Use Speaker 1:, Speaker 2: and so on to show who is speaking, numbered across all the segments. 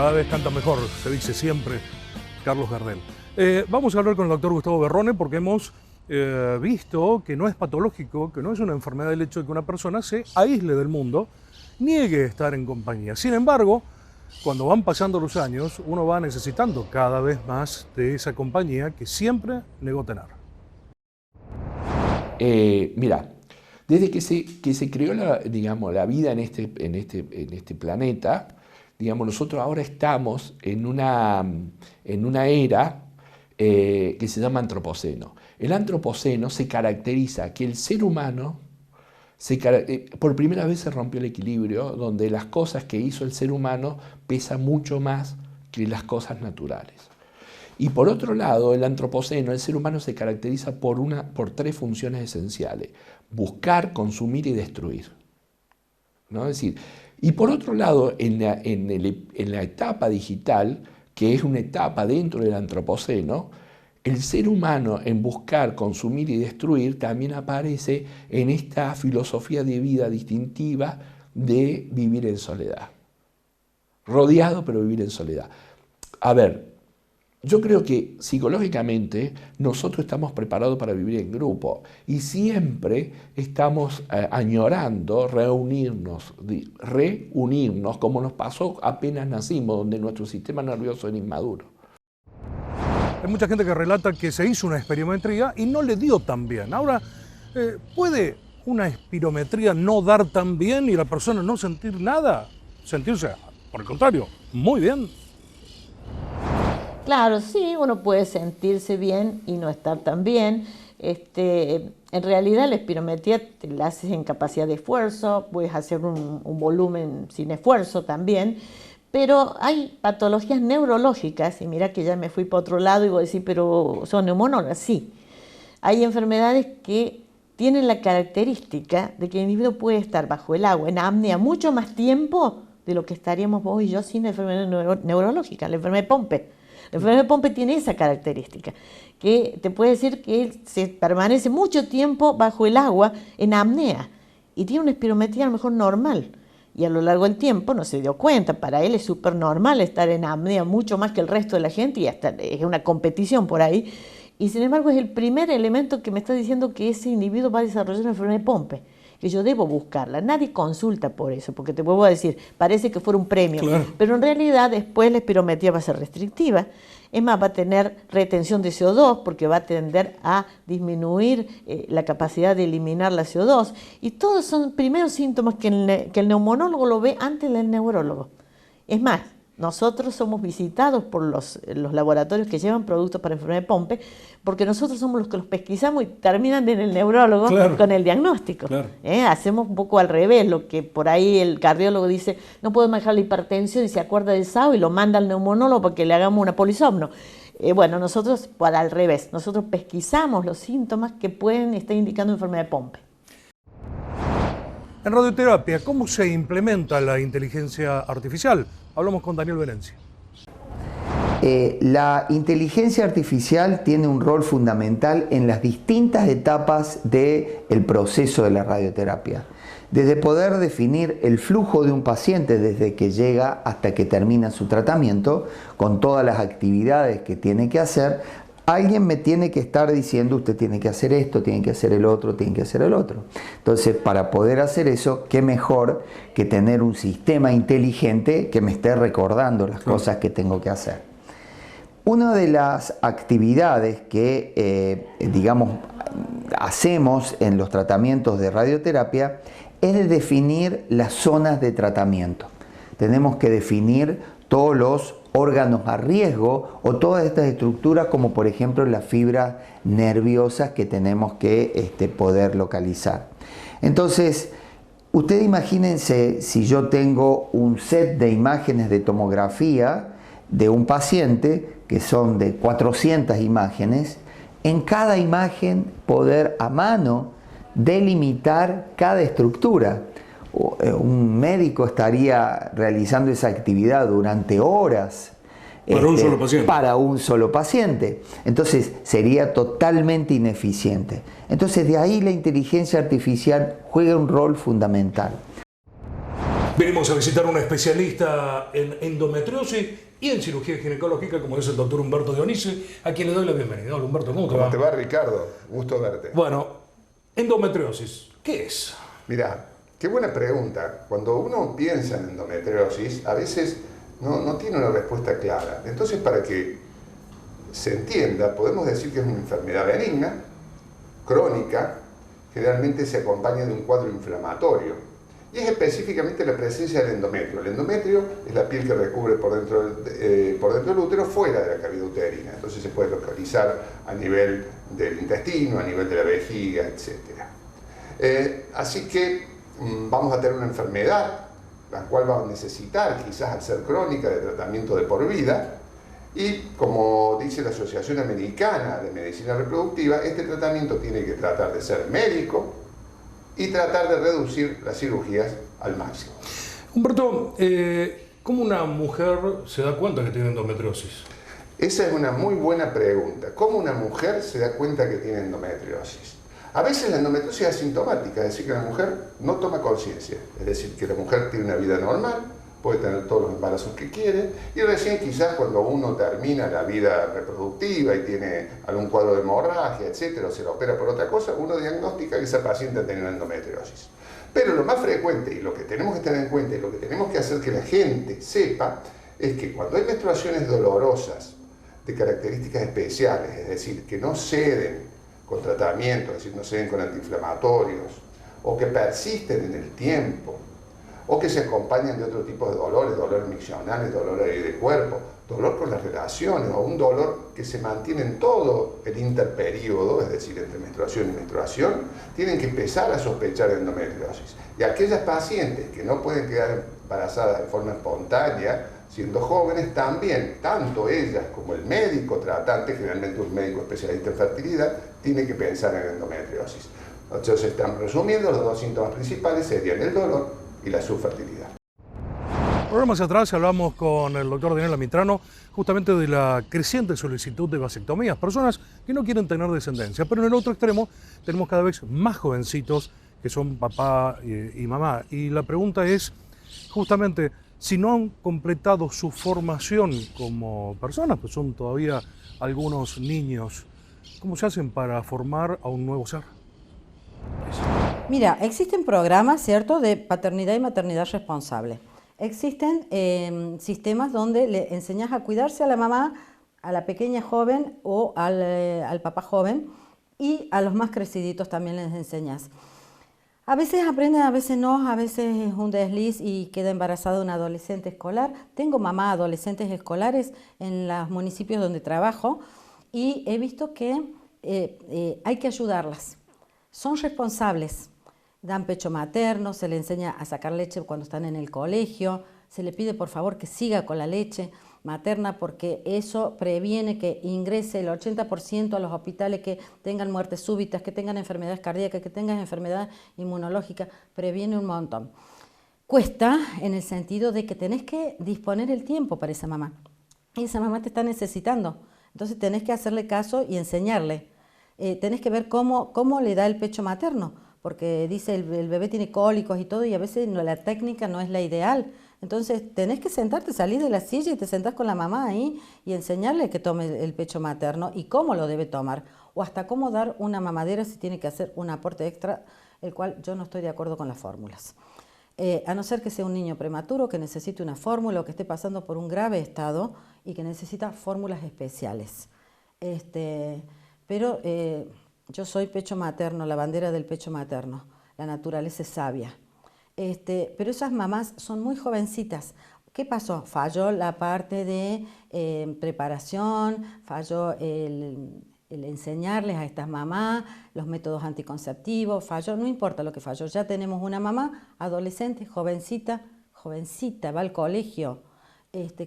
Speaker 1: cada vez canta mejor, se dice siempre Carlos Gardel. Vamos a hablar con el doctor Gustavo Berrone porque hemos visto que no es patológico, que no es una enfermedad el hecho de que una persona se aísle del mundo, niegue estar en compañía. Sin embargo, cuando van pasando los años, uno va necesitando cada vez más de esa compañía que siempre negó tener.
Speaker 2: Mira, desde que se creó la vida en este planeta, nosotros ahora estamos en una era que se llama antropoceno. El antropoceno se caracteriza que el ser humano, por primera vez se rompió el equilibrio, donde las cosas que hizo el ser humano pesan mucho más que las cosas naturales. Y por otro lado, el antropoceno, el ser humano se caracteriza por tres funciones esenciales: buscar, consumir y destruir, ¿no? Es decir, y por otro lado, en la etapa digital, que es una etapa dentro del antropoceno, el ser humano en buscar, consumir y destruir también aparece en esta filosofía de vida distintiva de vivir en soledad. Rodeado, pero vivir en soledad. A ver, yo creo que psicológicamente nosotros estamos preparados para vivir en grupo y siempre estamos añorando reunirnos como nos pasó apenas nacimos, donde nuestro sistema nervioso era inmaduro.
Speaker 1: Hay mucha gente que relata que se hizo una espirometría y no le dio tan bien. Ahora, ¿puede una espirometría no dar tan bien y la persona no sentir nada? Sentirse, por el contrario, muy bien.
Speaker 3: Claro, sí, uno puede sentirse bien y no estar tan bien. En realidad la espirometría te la haces en capacidad de esfuerzo, puedes hacer un volumen sin esfuerzo también, pero hay patologías neurológicas, y mira que ya me fui para otro lado y voy a decir, pero ¿son neumonólogas? Sí. Hay enfermedades que tienen la característica de que el individuo puede estar bajo el agua en apnea mucho más tiempo de lo que estaríamos vos y yo sin enfermedad neurológica, la enfermedad de Pompe. La enfermedad de Pompe tiene esa característica, que te puede decir que se permanece mucho tiempo bajo el agua en apnea y tiene una espirometría a lo mejor normal. Y a lo largo del tiempo no se dio cuenta, para él es súper normal estar en apnea mucho más que el resto de la gente y hasta es una competición por ahí. Y sin embargo es el primer elemento que me está diciendo que ese individuo va a desarrollar una enfermedad de Pompe, que yo debo buscarla. Nadie consulta por eso, porque te vuelvo a decir, parece que fuera un premio, claro, pero en realidad después la espirometría va a ser restrictiva. Es más, va a tener retención de CO2 porque va a tender a disminuir la capacidad de eliminar la CO2. Y todos son primeros síntomas que el neumonólogo lo ve antes del neurólogo. Es más, nosotros somos visitados por los laboratorios que llevan productos para enfermedad de Pompe, porque nosotros somos los que los pesquisamos y terminan en el neurólogo, claro, con el diagnóstico. Claro. Hacemos un poco al revés, lo que por ahí el cardiólogo dice, no puedo manejar la hipertensión y se acuerda del SAO y lo manda al neumonólogo para que le hagamos una polisomno. Bueno, nosotros para al revés, nosotros pesquisamos los síntomas que pueden estar indicando enfermedad de Pompe.
Speaker 1: En radioterapia, ¿cómo se implementa la inteligencia artificial? Hablamos con Daniel Venencia.
Speaker 4: La inteligencia artificial tiene un rol fundamental en las distintas etapas del proceso de la radioterapia. Desde poder definir el flujo de un paciente desde que llega hasta que termina su tratamiento, con todas las actividades que tiene que hacer, alguien me tiene que estar diciendo, usted tiene que hacer esto, tiene que hacer el otro, tiene que hacer el otro. Entonces, para poder hacer eso, qué mejor que tener un sistema inteligente que me esté recordando las cosas que tengo que hacer. Una de las actividades que, hacemos en los tratamientos de radioterapia es de definir las zonas de tratamiento. Tenemos que definir todos los órganos a riesgo o todas estas estructuras, como por ejemplo las fibras nerviosas que tenemos que poder localizar. Entonces, usted imagínense si yo tengo un set de imágenes de tomografía de un paciente, que son de 400 imágenes, en cada imagen poder a mano delimitar cada estructura. Un médico estaría realizando esa actividad durante horas para un solo paciente. Entonces sería totalmente ineficiente. Entonces de ahí la inteligencia artificial juega un rol fundamental.
Speaker 1: Venimos a visitar a un especialista en endometriosis y en cirugía ginecológica, como es el doctor Humberto Dionisi, a quien le doy la bienvenida. Hola Humberto, ¿cómo te va?
Speaker 5: ¿Cómo te va, Ricardo? Gusto verte.
Speaker 1: Bueno, endometriosis, ¿qué es?
Speaker 5: Mirá, qué buena pregunta. Cuando uno piensa en endometriosis, a veces no tiene una respuesta clara. Entonces, para que se entienda, podemos decir que es una enfermedad benigna, crónica, generalmente se acompaña de un cuadro inflamatorio. Y es específicamente la presencia del endometrio. El endometrio es la piel que recubre por dentro del útero, fuera de la cavidad uterina. Entonces se puede localizar a nivel del intestino, a nivel de la vejiga, etc. Así que vamos a tener una enfermedad, la cual vamos a necesitar, quizás al ser crónica, de tratamiento de por vida. Y como dice la Asociación Americana de Medicina Reproductiva, este tratamiento tiene que tratar de ser médico y tratar de reducir las cirugías al máximo.
Speaker 1: Humberto, ¿cómo una mujer se da cuenta que tiene endometriosis?
Speaker 5: Esa es una muy buena pregunta. ¿Cómo una mujer se da cuenta que tiene endometriosis? A veces la endometriosis es asintomática, es decir, que la mujer no toma conciencia. Es decir, que la mujer tiene una vida normal, puede tener todos los embarazos que quiere, y recién quizás cuando uno termina la vida reproductiva y tiene algún cuadro de hemorragia, etcétera, o se la opera por otra cosa, uno diagnostica que esa paciente ha tenido endometriosis. Pero lo más frecuente, y lo que tenemos que tener en cuenta, y lo que tenemos que hacer que la gente sepa, es que cuando hay menstruaciones dolorosas, de características especiales, es decir, que no ceden con tratamiento, es decir, no ceden con antiinflamatorios, o que persisten en el tiempo, o que se acompañan de otro tipo de dolores miccionales, dolor ahí de cuerpo, dolor por las relaciones, o un dolor que se mantiene en todo el interperíodo, es decir, entre menstruación y menstruación, tienen que empezar a sospechar de endometriosis. Y aquellas pacientes que no pueden quedar embarazadas de forma espontánea, siendo jóvenes, también, tanto ellas como el médico tratante, generalmente un médico especialista en fertilidad, tiene que pensar en endometriosis. Entonces, estamos resumiendo, los dos síntomas principales serían el dolor y la subfertilidad.
Speaker 1: Programas atrás hablamos con el doctor Daniel Mitrano justamente de la creciente solicitud de vasectomías, personas que no quieren tener descendencia, pero en el otro extremo tenemos cada vez más jovencitos que son papá y mamá. Y la pregunta es justamente, si no han completado su formación como personas, pues son todavía algunos niños, ¿cómo se hacen para formar a un nuevo ser?
Speaker 6: Mira, existen programas, ¿cierto?, de paternidad y maternidad responsable. Existen sistemas donde le enseñas a cuidarse a la mamá, a la pequeña joven o al papá joven, y a los más creciditos también les enseñas. A veces aprenden, a veces no, a veces es un desliz y queda embarazada una adolescente escolar. Tengo mamá adolescentes escolares en los municipios donde trabajo y he visto que hay que ayudarlas. Son responsables, dan pecho materno, se le enseña a sacar leche cuando están en el colegio, se le pide por favor que siga con la leche materna porque eso previene que ingrese el 80% a los hospitales, que tengan muertes súbitas, que tengan enfermedades cardíacas, que tengan enfermedad inmunológica, previene un montón. Cuesta en el sentido de que tenés que disponer el tiempo para esa mamá y esa mamá te está necesitando, entonces tenés que hacerle caso y enseñarle. Tenés que ver cómo le da el pecho materno, porque dice el bebé tiene cólicos y todo y a veces la técnica no es la ideal. Entonces tenés que sentarte, salir de la silla y te sentás con la mamá ahí y enseñarle que tome el pecho materno y cómo lo debe tomar, o hasta cómo dar una mamadera si tiene que hacer un aporte extra, el cual yo no estoy de acuerdo con las fórmulas. A no ser que sea un niño prematuro, que necesite una fórmula o que esté pasando por un grave estado y que necesita fórmulas especiales. Pero yo soy pecho materno, la bandera del pecho materno, la naturaleza es sabia. Pero esas mamás son muy jovencitas. ¿Qué pasó? Falló la parte de preparación, falló el enseñarles a estas mamás los métodos anticonceptivos, falló, no importa lo que falló, ya tenemos una mamá adolescente, jovencita, va al colegio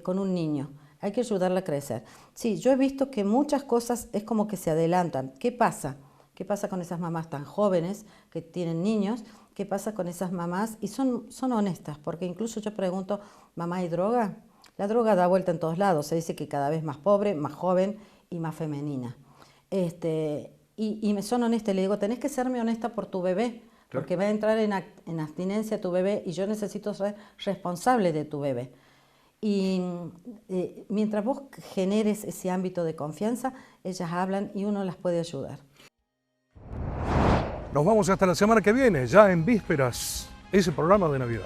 Speaker 6: con un niño. Hay que ayudarla a crecer. Sí, yo he visto que muchas cosas es como que se adelantan. ¿Qué pasa? ¿Qué pasa con esas mamás tan jóvenes que tienen niños? ¿Qué pasa con esas mamás? Y son honestas, porque incluso yo pregunto, ¿mamá hay droga? La droga da vuelta en todos lados. Se dice que cada vez más pobre, más joven y más femenina. Y me son honestas. Le digo, tenés que serme honesta por tu bebé, porque va a entrar en abstinencia tu bebé y yo necesito ser responsable de tu bebé. Y mientras vos generes ese ámbito de confianza, ellas hablan y uno las puede ayudar.
Speaker 1: Nos vamos hasta la semana que viene, ya en vísperas, ese programa de Navidad.